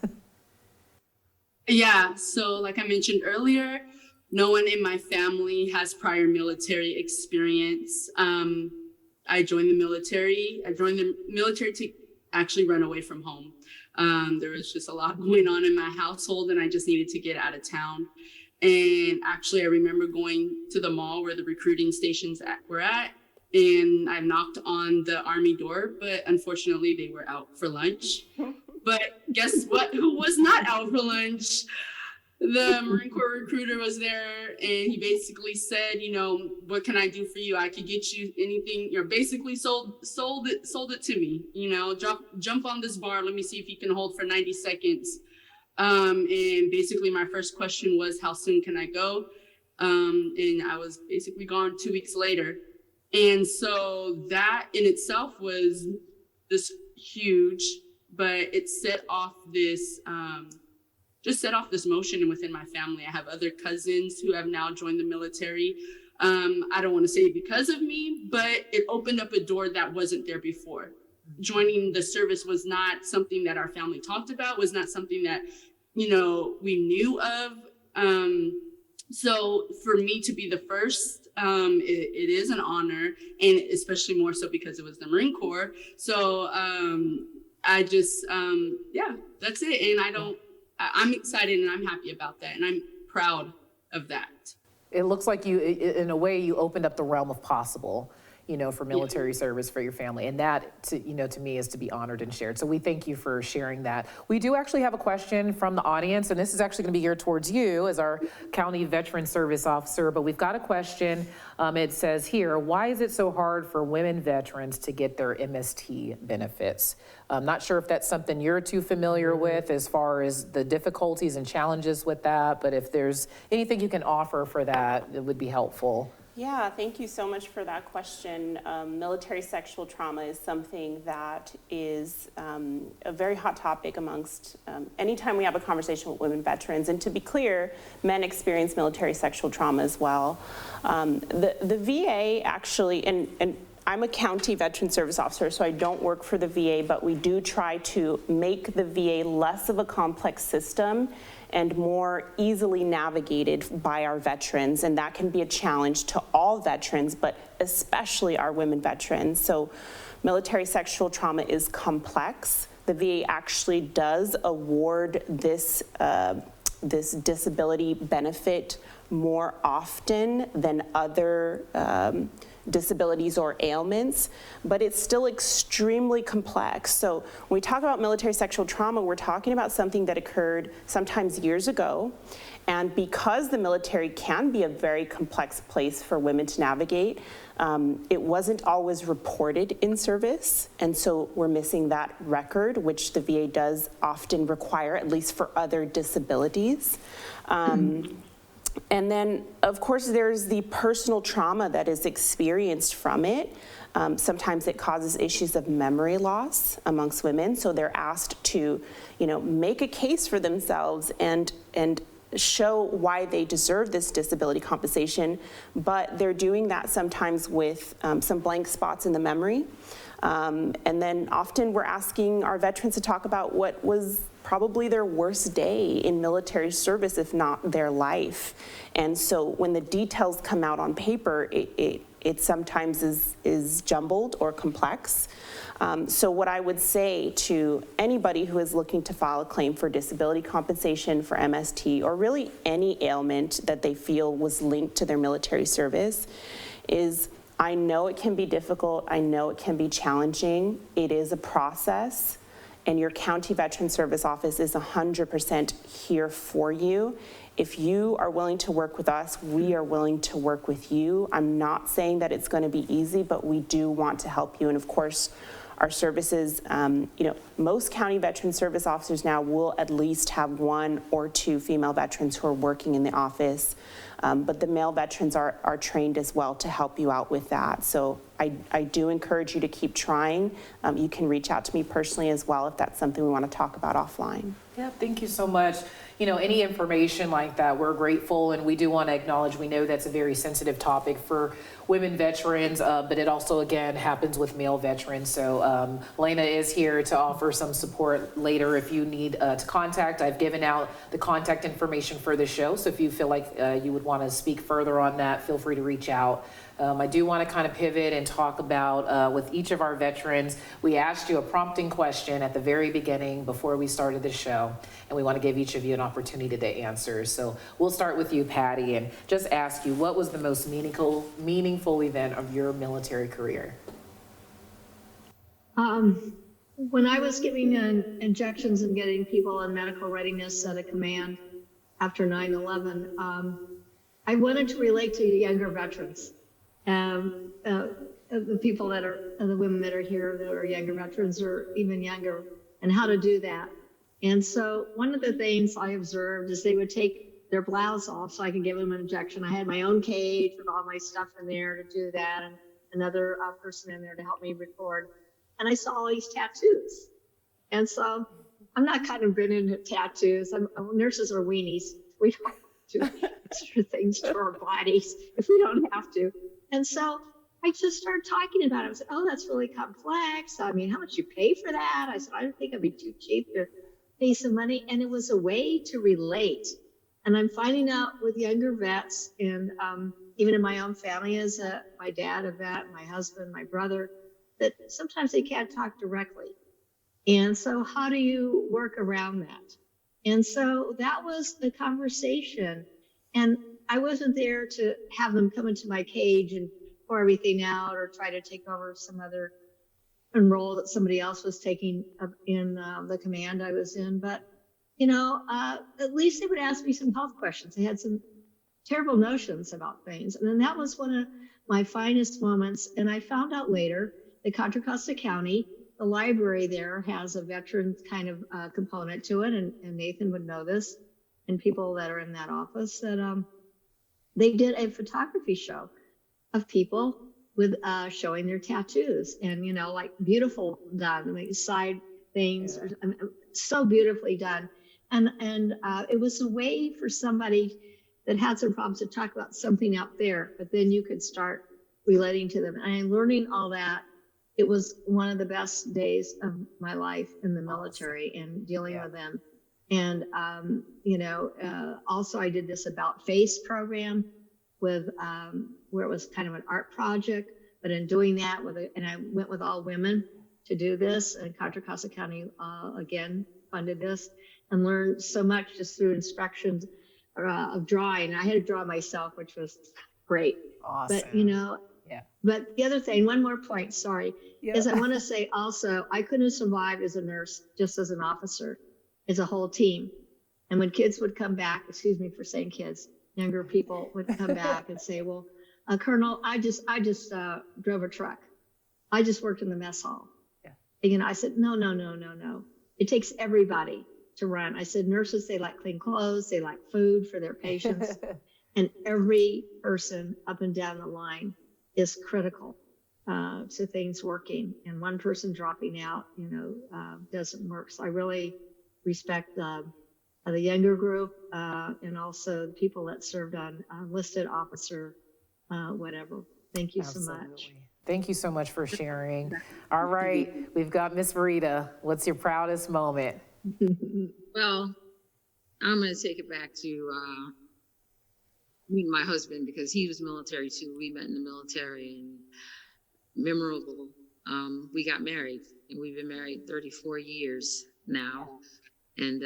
Yeah, so like I mentioned earlier, no one in my family has prior military experience. I joined the military. I joined the military to actually run away from home. There was just a lot going on in my household, and I just needed to get out of town. And actually, I remember going to the mall where the recruiting stations were at, and I knocked on the Army door, but unfortunately, they were out for lunch. But guess what? Who was not out for lunch? The Marine Corps recruiter was there, and he basically said, you know, what can I do for you? I could get you anything. You're basically sold it to me. You know, jump on this bar. Let me see if you can hold for 90 seconds. And basically, my first question was, how soon can I go? And I was basically gone 2 weeks later. And so that in itself was this huge, but it set off this. Just set off this motion within my family. I have other cousins who have now joined the military. I don't want to say because of me, but it opened up a door that wasn't there before. Joining the service was not something that our family talked about, was not something that, you know, we knew of. So for me to be the first, it is an honor, and especially more so because it was the Marine Corps. So I just, yeah, that's it. And I'm excited and I'm happy about that, and I'm proud of that. It looks like you, in a way, you opened up the realm of possible. for military service for your family. And that, to me, is to be honored and shared. So we thank you for sharing that. We do actually have a question from the audience, and this is actually going to be geared towards you as our County Veteran Service Officer, but we've got a question. It says here, why is it so hard for women veterans to get their MST benefits? I'm not sure if that's something you're too familiar with as far as the difficulties and challenges with that, but if there's anything you can offer for that, it would be helpful. Yeah, thank you so much for that question. Military sexual trauma is something that is a very hot topic amongst anytime we have a conversation with women veterans. And to be clear, men experience military sexual trauma as well. The VA actually, and I'm a county veteran service officer, so I don't work for the VA, but we do try to make the VA less of a complex system and more easily navigated by our veterans. And that can be a challenge to all veterans, but especially our women veterans. So military sexual trauma is complex. The VA actually does award this, this disability benefit more often than other disabilities or ailments, but it's still extremely complex. So when we talk about military sexual trauma, we're talking about something that occurred sometimes years ago. And because the military can be a very complex place for women to navigate, it wasn't always reported in service. And so we're missing that record, which the VA does often require, at least for other disabilities. And then, of course, there's the personal trauma that is experienced from it. Sometimes it causes issues of memory loss amongst women, so they're asked to, make a case for themselves and show why they deserve this disability compensation, but they're doing that sometimes with some blank spots in the memory. And then often we're asking our veterans to talk about what was probably their worst day in military service, if not their life. And so when the details come out on paper, it sometimes is jumbled or complex. So what I would say to anybody who is looking to file a claim for disability compensation for MST, or really any ailment that they feel was linked to their military service, is I know it can be difficult, I know it can be challenging, it is a process, and your county veteran service office is 100% here for you. If you are willing to work with us, we are willing to work with you. I'm not saying that it's going to be easy, but we do want to help you. And of course, our services, most county veteran service officers now will at least have 1 or 2 female veterans who are working in the office. But the male veterans are trained as well to help you out with that. So I do encourage you to keep trying. You can reach out to me personally as well if that's something we want to talk about offline. Yeah, thank you so much. Any information like that, we're grateful, and we do want to acknowledge, we know that's a very sensitive topic for women veterans, but it also, again, happens with male veterans. So Elena is here to offer some support later if you need to contact. I've given out the contact information for the show, so if you feel like you would want to speak further on that, feel free to reach out. I do want to kind of pivot and talk about with each of our veterans. We asked you a prompting question at the very beginning before we started the show, and we want to give each of you an opportunity to answer. So we'll start with you, Patty, and just ask you, what was the most meaningful event of your military career? When I was giving injections and getting people in medical readiness at a command after 9/11, I wanted to relate to younger veterans. The people that are, the women that are here that are younger veterans or even younger, and how to do that. And so one of the things I observed is they would take their blouse off so I could give them an injection. I had my own cage with all my stuff in there to do that, and another person in there to help me record. And I saw all these tattoos. And so I'm not kind of been into tattoos. Nurses are weenies. We don't do extra things to our bodies if we don't have to. And so I just started talking about it. I said, oh, that's really complex. I mean, how much you pay for that? I said, I don't think it'd be too cheap to pay some money. And it was a way to relate. And I'm finding out with younger vets, and even in my own family, as my dad a vet, my husband, my brother, that sometimes they can't talk directly. And so how do you work around that? And so that was the conversation. And I wasn't there to have them come into my cage and pour everything out or try to take over some other role that somebody else was taking up in the command I was in. But, you know, at least they would ask me some health questions. They had some terrible notions about things. And then that was one of my finest moments. And I found out later that Contra Costa County, the library there has a veteran kind of component to it. And Nathan would know this, and people that are in that office, that they did a photography show of people with showing their tattoos, and, you know, like beautiful done, like side things, so beautifully done. And it was a way for somebody that had some problems to talk about something out there, but then you could start relating to them. And learning all that, it was one of the best days of my life in the military and dealing with them. And, you know, also I did this About Face program with, where it was kind of an art project, but in doing that and I went with all women to do this, and Contra Costa County, again, funded this, and learned so much just through instructions of drawing. I had to draw myself, which was great. Awesome. But, you know, but the other thing, one more point, sorry, is I want to say also, I couldn't have survived as a nurse, just as an officer, as a whole team. And when kids would come back, excuse me for saying kids, younger people would come back and say, well, Colonel, I just drove a truck. I just worked in the mess hall. And, you know, I said, no. It takes everybody to run. I said, nurses, they like clean clothes, they like food for their patients. And every person up and down the line is critical to things working. And one person dropping out, you know, doesn't work. So I really respect the younger group and also the people that served on enlisted officer, whatever. Thank you so much. Thank you so much for sharing. All right, we've got Miss Rita. What's your proudest moment? Well, I'm going to take it back to meeting my husband, because he was military too. We met in the military, and memorable. We got married, and we've been married 34 years now. And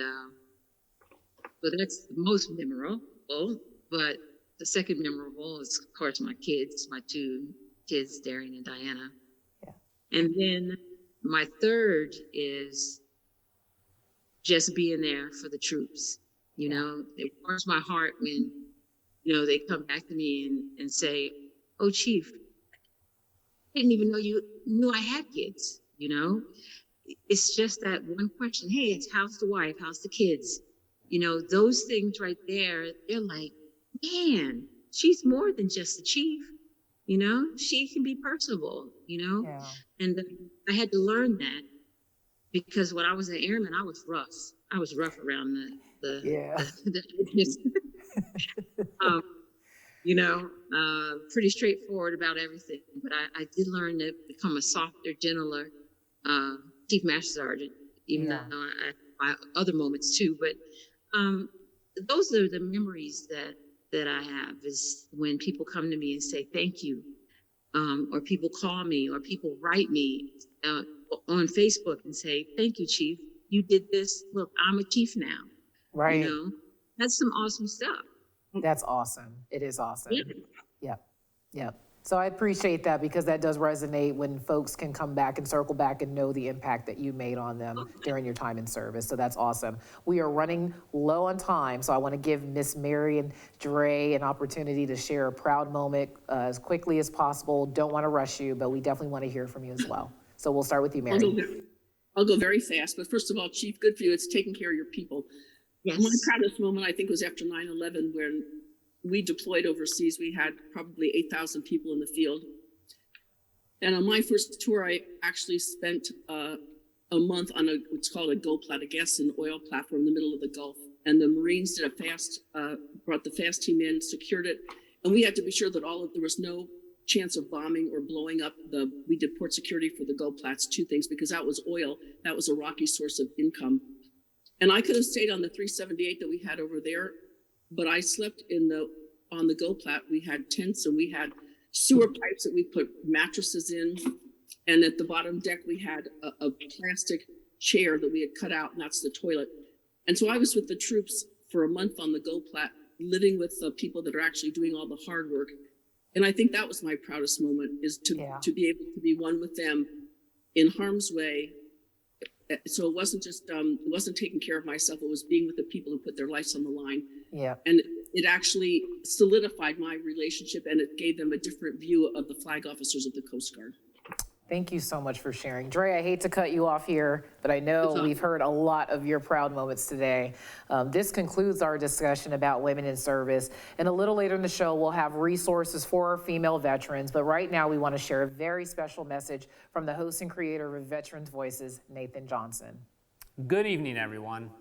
but that's the most memorable. But the second memorable is, of course, my kids, my two kids, Darian and Diana. And then my third is just being there for the troops. You know, it warms my heart when, you know, they come back to me and say, oh, Chief, I didn't even know you knew I had kids, you know? It's just that one question, hey, it's how's the wife, how's the kids? You know, those things right there, they're like, man, she's more than just a chief, you know? She can be personable, you know? And I had to learn that, because when I was an airman, I was rough. I was rough around the you know, pretty straightforward about everything. But I did learn to become a softer, gentler Chief Master Sergeant, even though I my other moments too. But those are the memories that I have, is when people come to me and say thank you, or people call me, or people write me on Facebook and say, thank you, Chief, you did this. Look, I'm a chief now. Right. You know, that's some awesome stuff. That's awesome. It is awesome. Yeah. Yep. So I appreciate that, because that does resonate when folks can come back and circle back and know the impact that you made on them during your time in service. So that's awesome. We are running low on time, so I want to give Miss Mary and Dre an opportunity to share a proud moment as quickly as possible. Don't want to rush you, but we definitely want to hear from you as well. So we'll start with you, Mary. I'll go very fast, but first of all, Chief, good for you. It's taking care of your people. Yes. My proudest moment, I think, was after 9/11, when we deployed overseas. We had probably 8,000 people in the field. And on my first tour, I actually spent a month on what's called a GoPlat, a gas and oil platform in the middle of the Gulf. And the Marines did brought the fast team in, secured it. And we had to be sure that there was no chance of bombing or blowing up we did port security for the GoPlats, two things, because that was oil. That was a rocky source of income. And I could have stayed on the 378 that we had over there, but I slept on the GoPlat. We had tents, and we had sewer pipes that we put mattresses in. And at the bottom deck, we had a plastic chair that we had cut out, and that's the toilet. And so I was with the troops for a month on the GoPlat, living with the people that are actually doing all the hard work. And I think that was my proudest moment, is to be able to be one with them in harm's way. So it wasn't just, it wasn't taking care of myself, it was being with the people who put their lives on the line. Yeah. And it actually solidified my relationship, and it gave them a different view of the flag officers of the Coast Guard. Thank you so much for sharing. Dre, I hate to cut you off here, but I know we've heard a lot of your proud moments today. This concludes our discussion about women in service. And a little later in the show, we'll have resources for our female veterans. But right now, we want to share a very special message from the host and creator of Veterans Voices, Nathan Johnson. Good evening, everyone.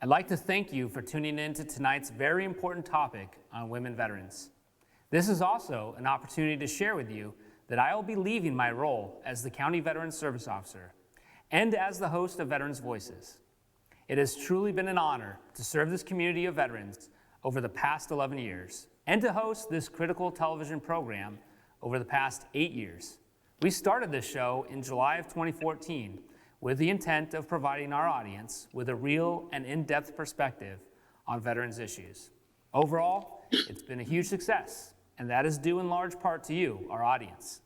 I'd like to thank you for tuning in to tonight's very important topic on women veterans. This is also an opportunity to share with you that I will be leaving my role as the County Veteran Service Officer and as the host of Veterans Voices. It has truly been an honor to serve this community of veterans over the past 11 years and to host this critical television program over the past 8 years. We started this show in July of 2014 with the intent of providing our audience with a real and in-depth perspective on veterans issues. Overall, it's been a huge success, and that is due in large part to you, our audience.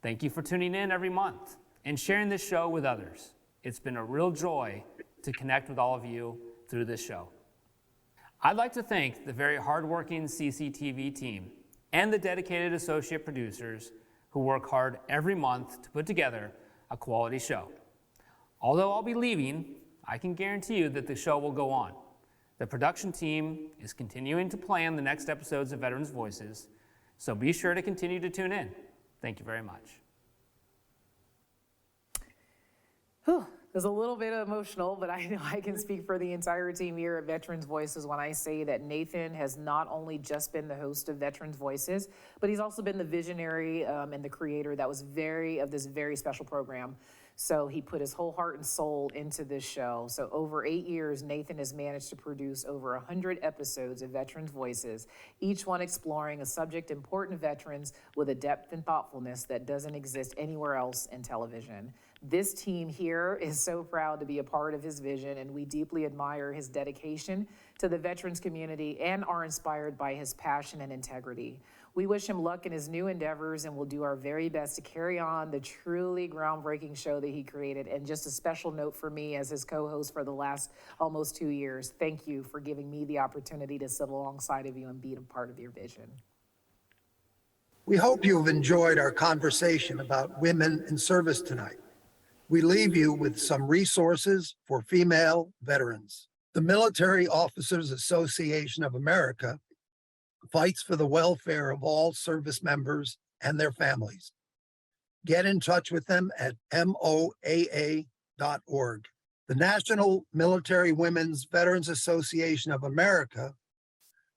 Thank you for tuning in every month and sharing this show with others. It's been a real joy to connect with all of you through this show. I'd like to thank the very hardworking CCTV team and the dedicated associate producers who work hard every month to put together a quality show. Although I'll be leaving, I can guarantee you that the show will go on. The production team is continuing to plan the next episodes of Veterans Voices, so be sure to continue to tune in. Thank you very much. Whew. It was a little bit emotional, but I know I can speak for the entire team here at Veterans Voices when I say that Nathan has not only just been the host of Veterans Voices, but he's also been the visionary and the creator that was of this very special program. So he put his whole heart and soul into this show. So over 8 years, Nathan has managed to produce over 100 episodes of Veterans Voices, each one exploring a subject important to veterans with a depth and thoughtfulness that doesn't exist anywhere else in television. This team here is so proud to be a part of his vision, and we deeply admire his dedication to the veterans community and are inspired by his passion and integrity. We wish him luck in his new endeavors and will do our very best to carry on the truly groundbreaking show that he created. And just a special note for me as his co-host for the last almost 2 years, thank you for giving me the opportunity to sit alongside of you and be a part of your vision. We hope you have enjoyed our conversation about women in service tonight. We leave you with some resources for female veterans. The Military Officers Association of America fights for the welfare of all service members and their families. Get in touch with them at moaa.org. The National Military Women's Veterans Association of America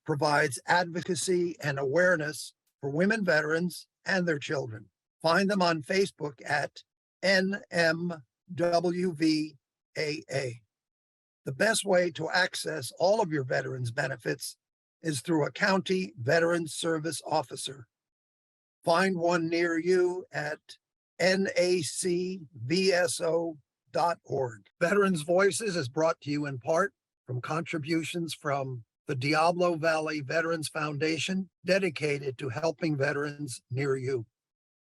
provides advocacy and awareness for women veterans and their children. Find them on Facebook at NMWVAA. The best way to access all of your veterans benefits is through a county veteran service officer. Find one near you at nacvso.org. Veterans Voices is brought to you in part from contributions from the Diablo Valley Veterans Foundation, dedicated to helping veterans near you.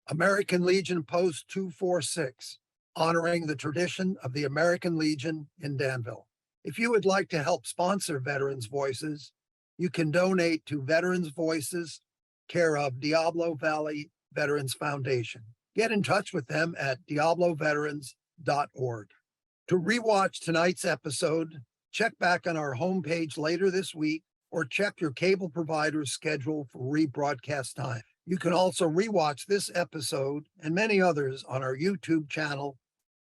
American Legion Post 246, honoring the tradition of the American Legion in Danville. If you would like to help sponsor Veterans Voices, you can donate to Veterans Voices, care of Diablo Valley Veterans Foundation. Get in touch with them at diabloveterans.org. To rewatch tonight's episode, check back on our homepage later this week or check your cable provider's schedule for rebroadcast time. You can also rewatch this episode and many others on our YouTube channel,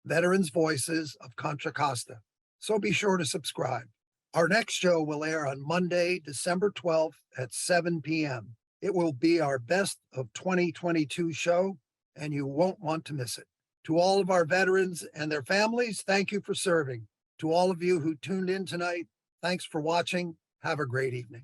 Veterans Voices of Contra Costa. So be sure to subscribe. Our next show will air on Monday, December 12th at 7 p.m. It will be our best of 2022 show, and you won't want to miss it. To all of our veterans and their families, thank you for serving. To all of you who tuned in tonight, thanks for watching. Have a great evening.